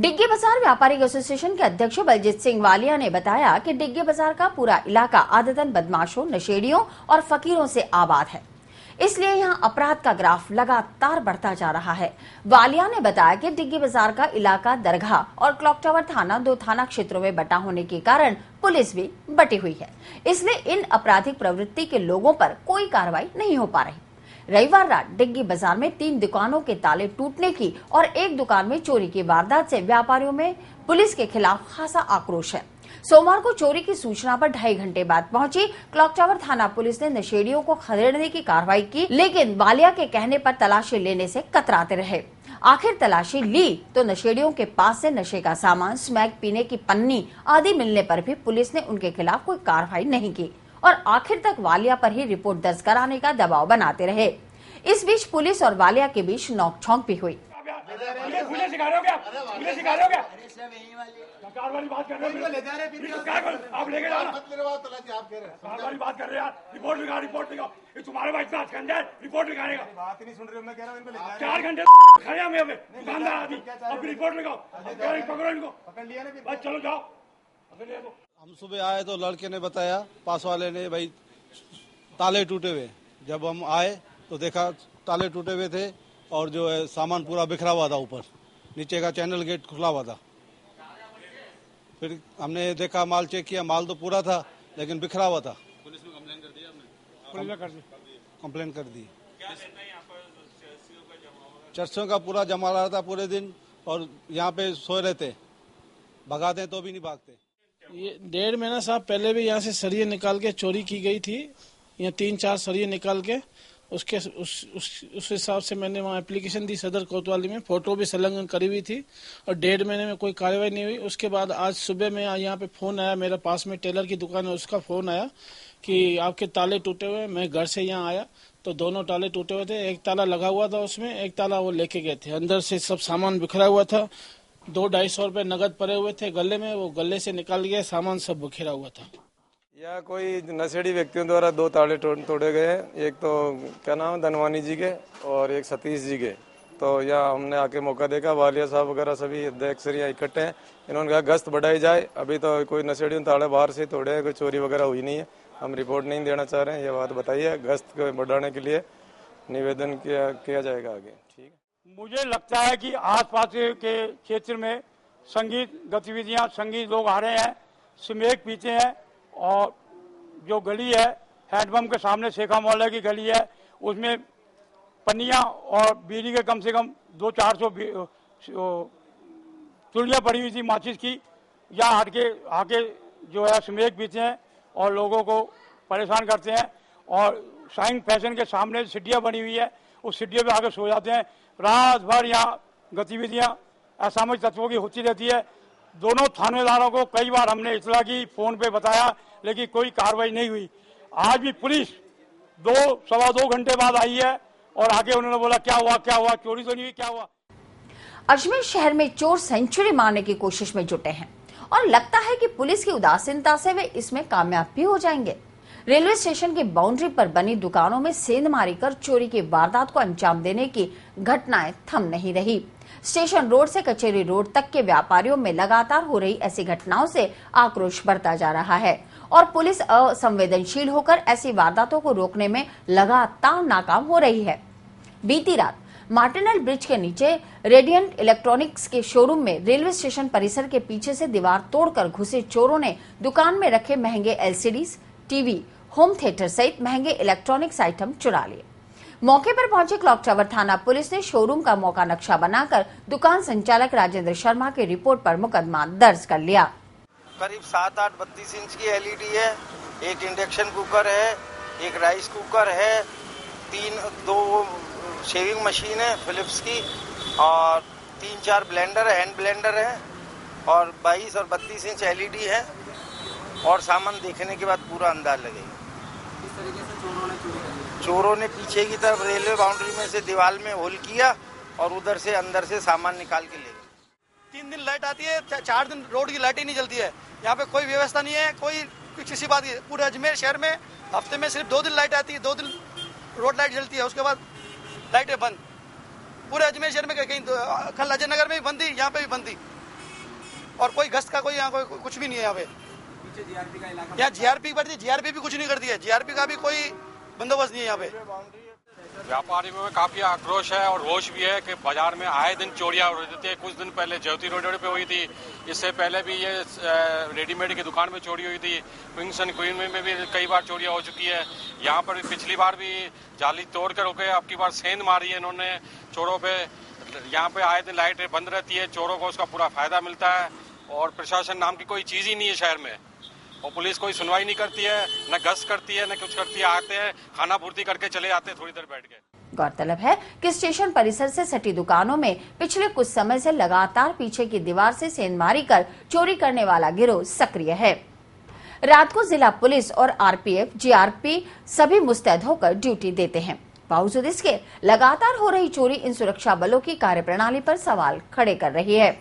डिग्गी बाजार व्यापारिक एसोसिएशन के अध्यक्ष बलजीत सिंह वालिया ने बताया कि डिग्गी बाजार का पूरा इलाका आदतन बदमाशों, नशेड़ियों और फकीरों से आबाद है, इसलिए यहां अपराध का ग्राफ लगातार बढ़ता जा रहा है। वालिया ने बताया कि डिग्गी बाजार का इलाका दरगाह और क्लॉक टावर थाना 2 थाना क्षेत्रों में बटा होने के कारण पुलिस भी बटी हुई है, इसलिए इन आपराधिक प्रवृत्ति के लोगों पर कोई कार्रवाई नहीं हो पा रही। रविवार रात डिग्गी बाजार में 3 दुकानों के ताले टूटने की और एक दुकान में चोरी की वारदात से व्यापारियों में पुलिस के खिलाफ खासा आक्रोश है। सोमवार को चोरी की सूचना पर 2.5 घंटे बाद पहुंची क्लॉक टावर थाना पुलिस ने नशेड़ियों को खदेड़ने की कार्रवाई की, लेकिन वालिया के कहने पर तलाशी लेने से कतराते रहे। आखिर तलाशी ली तो नशेड़ियों के पास से नशे का सामान, स्मैक पीने की पन्नी आदि मिलने पर भी पुलिस ने उनके खिलाफ कोई कार्रवाई नहीं की और आखिर तक वालिया पर ही रिपोर्ट दर्ज कराने का दबाव बनाते रहे। इस बीच पुलिस और वालिया के बीच नोकझोंक भी हुई। तुम्हारे भाई इतना रिपोर्ट लिखाने का बात ही नहीं सुन रहे हो। मैं कह रहा हूं इनको ले 4 घंटे खड़े हम यहाँ पे दुकानदार आदि, अब रिपोर्ट लिखाओ, पकड़ो इनको, पकड़ लिया ना, बस चलो जाओ। हम सुबह आए तो लड़के ने बताया, पास वाले ने, भाई ताले टूटे हुए। जब हम आए तो देखा ताले टूटे हुए थे और जो है सामान पूरा बिखरा हुआ था, ऊपर नीचे का चैनल गेट खुला हुआ था। फिर हमने देखा, माल चेक किया, माल तो पूरा था लेकिन बिखरा हुआ था। पुलिस में कंप्लेन कर दी आपने? कंप्लेन कर दी। चर्चों का पूरा जमा रहा था पूरे दिन और यहाँ पे सोए रहते, भगाते तो भी नहीं भागते। ये 1.5 महीना साहब पहले भी यहाँ से सरिये निकाल के चोरी की गई थी। यहाँ 3-4 सरिये निकाल के उस हिसाब से मैंने वहाँ एप्लीकेशन दी सदर कोतवाली में, फोटो भी संलग्न करी हुई थी और 1.5 महीने में कोई कार्रवाई नहीं हुई। उसके बाद आज सुबह में यहाँ पे फोन आया, मेरे पास में टेलर की दुकान है, उसका फोन आया कि आपके ताले टूटे हुए। मैं घर से यहाँ आया तो दोनों ताले टूटे हुए थे, एक ताला लगा हुआ था उसमें, एक ताला वो लेके गए थे। अंदर से सब सामान बिखरा हुआ था, 200-250 रुपए नगद पड़े हुए थे गले में, वो गले से निकाल गया, सामान सब बिखरा हुआ था। यह कोई नशेड़ी व्यक्तियों द्वारा 2 ताले तोड़े गए हैं, एक तो क्या नाम है धनवानी जी के और एक सतीश जी के। तो यह हमने आके मौका देखा, वालिया साहब वगैरह सभी अध्यक्ष यहाँ इकट्ठे हैं। इन्होंने कहा गश्त बढ़ाई जाए, अभी तो कोई नशेड़ी ताले बाहर से तोड़े हैं, कोई चोरी वगैरह हुई नहीं है, हम रिपोर्ट नहीं देना चाह रहे हैं। ये बात बताइए, गश्त को बढ़ाने के लिए निवेदन किया जाएगा आगे। ठीक है। मुझे लगता है कि आसपास के क्षेत्र में संगीत गतिविधियां, संगीत लोग आ रहे हैं, स्मैक पीते हैं और जो गली है हैंडपम्प के सामने शेखा मोहल्ले की गली है, उसमें पन्नियां और बीड़ी के कम से कम 200-400 चुड़ियाँ पड़ी हुई थी माचिस की। यहाँ आके जो है स्मैक पीते हैं और लोगों को परेशान करते हैं। और शाइन फैशन के सामने सीढ़ियाँ बनी हुई है, उस सीढ़ियों पे आके सो जाते हैं। रात भर यहाँ गतिविधियाँ असामाजिक तत्वों की होती रहती है। दोनों थानेदारों को कई बार हमने इतला की, फोन पे बताया, लेकिन कोई कार्रवाई नहीं हुई। आज भी पुलिस 2-2.25 घंटे बाद आई है और आगे उन्होंने बोला क्या हुआ, चोरी तो नहीं हुई, क्या हुआ। अजमेर शहर में चोर सेंचुरी मारने की कोशिश में जुटे हैं और लगता है कि पुलिस की उदासीनता से वे इसमें कामयाब भी हो जाएंगे। रेलवे स्टेशन की बाउंड्री पर बनी दुकानों में सेंधमारी कर चोरी की वारदात को अंजाम देने की घटनाएं थम नहीं रही। स्टेशन रोड से कचेरी रोड तक के व्यापारियों में लगातार हो रही ऐसी घटनाओं से आक्रोश बढ़ता जा रहा है और पुलिस असंवेदनशील होकर ऐसी वारदातों को रोकने में लगातार नाकाम हो रही है। बीती रात मार्टिनल ब्रिज के नीचे रेडियंट इलेक्ट्रॉनिक्स के शोरूम में रेलवे स्टेशन परिसर के पीछे से दीवार तोड़कर घुसे चोरों ने दुकान में रखे महंगे एलसीडीज, टीवी, होम थिएटर सहित महंगे इलेक्ट्रॉनिक्स आइटम चुरा लिए। मौके पर पहुंचे क्लॉक टावर थाना पुलिस ने शोरूम का मौका नक्शा बनाकर दुकान संचालक राजेंद्र शर्मा की रिपोर्ट पर मुकदमा दर्ज कर लिया। करीब 7-8 32 इंच की एलईडी है, एक इंडक्शन कुकर है, एक राइस कुकर है, 2 शेविंग मशीन है फिलिप्स की और 3-4 ब्लेंडर है, हैंड ब्लेंडर है और 22 और 32 इंच एलईडी है और सामान देखने के बाद पूरा अंदाज लगेगा। इस तरीके से चोरों ने पीछे की तरफ रेलवे बाउंड्री में से दीवार में होल किया और उधर से अंदर से सामान निकाल के ले गए। 3 दिन लाइट आती है, 4 दिन रोड की लाइट ही नहीं जलती है। यहाँ पे कोई व्यवस्था नहीं है, कोई किसी बात की। पूरे अजमेर शहर में हफ्ते में सिर्फ 2 दिन लाइट आती है, 2 दिन रोड लाइट जलती है, उसके बाद लाइटें बंद। पूरे अजमेर शहर में कहीं कल अजय नगर में भी बंद थी, यहाँ पे भी बंद थी। और कोई गश्त का कोई यहाँ कोई कुछ भी नहीं है। यहाँ पे यहाँ जीआरपी बढ़ती, जीआरपी भी कुछ नहीं करती है, जीआरपी का भी कोई बंदोबस्त नहीं है यहाँ पे। व्यापारियों में काफी आक्रोश है और रोष भी है कि बाजार में आए दिन चोरियां हो रही थी। कुछ दिन पहले ज्योति रोड पे हुई थी, इससे पहले भी ये रेडीमेड की दुकान में चोरी हुई थी। क्वींस एंड क्वीन में भी कई बार चोरियां हो चुकी है। यहाँ पर पिछली बार भी जाली तोड़ कर रोके, अब की बार सेंध मारी है इन्होंने चोरों पे। यहाँ पे आए दिन लाइट बंद रहती है, चोरों को उसका पूरा फायदा मिलता है और प्रशासन नाम की कोई चीज ही नहीं है शहर में। और पुलिस कोई सुनवाई नहीं करती है, न गश्त करती है, न कुछ करती है। आते हैं, खाना पूर्ति करके चले जाते हैं, थोड़ी देर बैठ के। गौरतलब है कि स्टेशन परिसर से सटी दुकानों में पिछले कुछ समय से लगातार पीछे की दीवार से सेंधमारी कर चोरी करने वाला गिरोह सक्रिय है। रात को जिला पुलिस और आरपीएफ, जीआरपी सभी मुस्तैद होकर ड्यूटी देते हैं। बावजूद इसके लगातार हो रही चोरी इन सुरक्षा बलों की कार्यप्रणाली पर सवाल खड़े कर रही है।